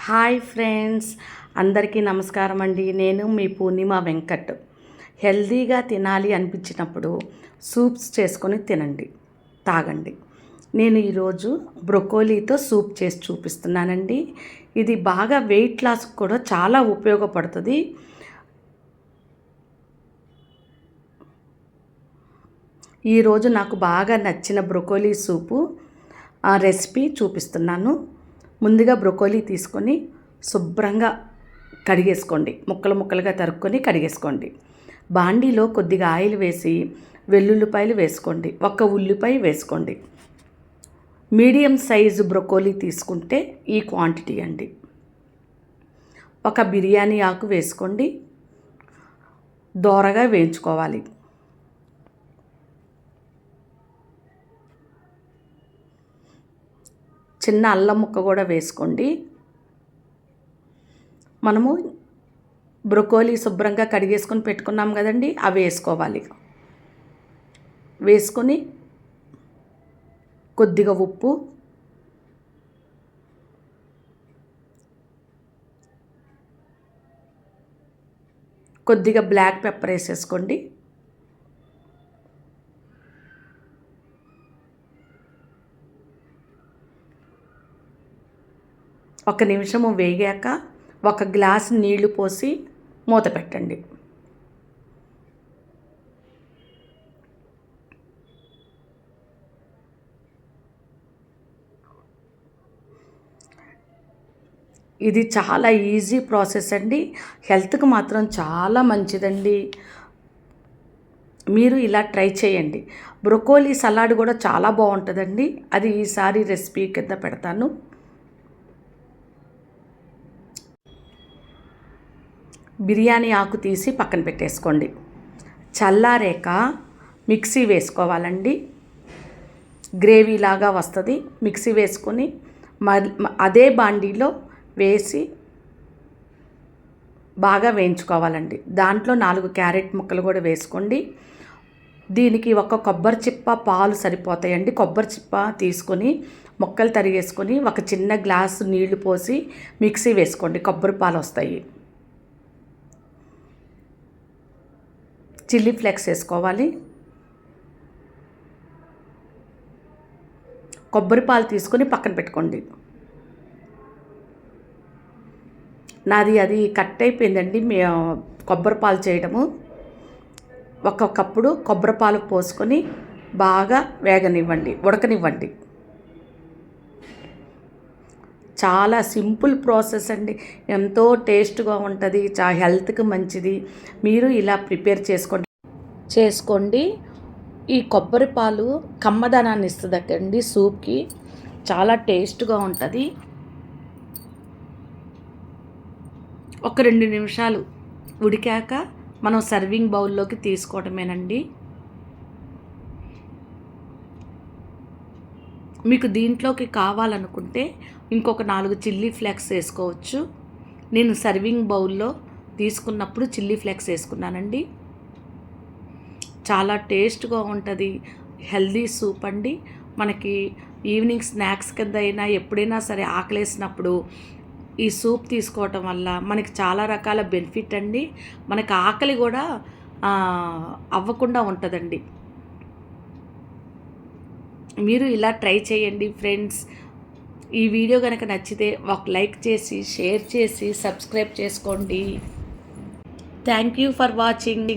Hi friends, అందరికీ నమస్కారం అండి. నేను మీ పూర్ణిమ వెంకట్. హెల్దీగా తినాలి అనిపించినప్పుడు సూప్స్ చేసుకొని తినండి, తాగండి. నేను ఈరోజు బ్రొకోలీతో సూప్ చేసి చూపిస్తున్నానండి. ఇది బాగా వెయిట్ లాస్కి కూడా చాలా ఉపయోగపడుతుంది. ఈరోజు నాకు బాగా నచ్చిన బ్రొకోలీ సూపు రెసిపీ చూపిస్తున్నాను. ముందుగా బ్రొకోలీ తీసుకొని శుభ్రంగా కడిగేసుకోండి, ముక్కలు ముక్కలుగా తరుక్కొని కడిగేసుకోండి. బాండీలో కొద్దిగా ఆయిల్ వేసి వెల్లుల్లిపాయలు వేసుకోండి, ఒక్క ఉల్లిపాయ వేసుకోండి. మీడియం సైజు బ్రొకోలీ తీసుకుంటే ఈ క్వాంటిటీ అండి. ఒక బిర్యానీ ఆకు వేసుకోండి, దోరగా వేయించుకోవాలి. చిన్న అల్లం ముక్క కూడా వేసుకోండి. మనము బ్రొకోలీ శుభ్రంగా కడిగేసుకొని పెట్టుకున్నాం కదండి, అవి వేసుకోవాలి. వేసుకొని కొద్దిగా ఉప్పు, కొద్దిగా బ్లాక్ పెప్పర్ వేసేసుకోండి. ఒక నిమిషము వేగాక ఒక గ్లాసు నీళ్లు పోసి మూత పెట్టండి. ఇది చాలా ఈజీ ప్రాసెస్ అండి, హెల్త్కి మాత్రం చాలా మంచిదండి. మీరు ఇలా ట్రై చేయండి. బ్రొకోలీ సలాడ్ కూడా చాలా బాగుంటుందండి, అది ఈసారి రెసిపీ కింద పెడతాను. బిర్యానీ ఆకు తీసి పక్కన పెట్టేసుకోండి. చల్లారేక మిక్సీ వేసుకోవాలండి, గ్రేవీలాగా వస్తుంది. మిక్సీ వేసుకొని అదే బాండీలో వేసి బాగా వేయించుకోవాలండి. దాంట్లో 4 క్యారెట్ ముక్కలు కూడా వేసుకోండి. దీనికి ఒక కొబ్బరి చిప్ప పాలు సరిపోతాయండి. కొబ్బరి చిప్ప తీసుకొని ముక్కలు తరిగేసుకొని ఒక చిన్న గ్లాసు నీళ్లు పోసి మిక్సీ వేసుకోండి, కొబ్బరి పాలు వస్తాయి. చిల్లీ ఫ్లేక్స్ వేసుకోవాలి. కొబ్బరి పాలు తీసుకొని పక్కన పెట్టుకోండి. నాది అది కట్ అయిపోయిందండి కొబ్బరి పాలు చేయడము. ఒక్కొక్కప్పుడు కొబ్బరి పాలు పోసుకొని బాగా వేగనివ్వండి, ఉడకనివ్వండి. చాలా సింపుల్ ప్రాసెస్ అండి, ఎంతో టేస్ట్గా ఉంటుంది, హెల్త్కి మంచిది. మీరు ఇలా ప్రిపేర్ చేసుకోండి. ఈ కొబ్బరి పాలు కమ్మదనాన్ని ఇస్తుందండి సూప్కి, చాలా టేస్ట్గా ఉంటుంది. ఒక 2 నిమిషాలు ఉడికాక మనం సర్వింగ్ బౌల్లోకి తీసుకోవడమేనండి. మీకు దీంట్లోకి కావాలనుకుంటే ఇంకొక 4 చిల్లీ ఫ్లేక్స్ వేసుకోవచ్చు. నేను సర్వింగ్ బౌల్లో తీసుకున్నప్పుడు చిల్లీ ఫ్లేక్స్ వేసుకున్నానండి. చాలా టేస్ట్గా ఉంటుంది, హెల్దీ సూప్ అండి. మనకి ఈవినింగ్ స్నాక్స్ కింద అయినా ఎప్పుడైనా సరే ఆకలేసినప్పుడు ఈ సూప్ తీసుకోవటం వల్ల మనకి చాలా రకాల బెనిఫిట్ అండి. మనకి ఆకలి కూడా అవ్వకుండా ఉంటుందండి. మీరు ఇలా ట్రై చేయండి ఫ్రెండ్స్. ఈ వీడియో కనుక నచ్చితే ఒక లైక్ చేసి, షేర్ చేసి, సబ్స్క్రైబ్ చేసుకోండి. Thank you for watching.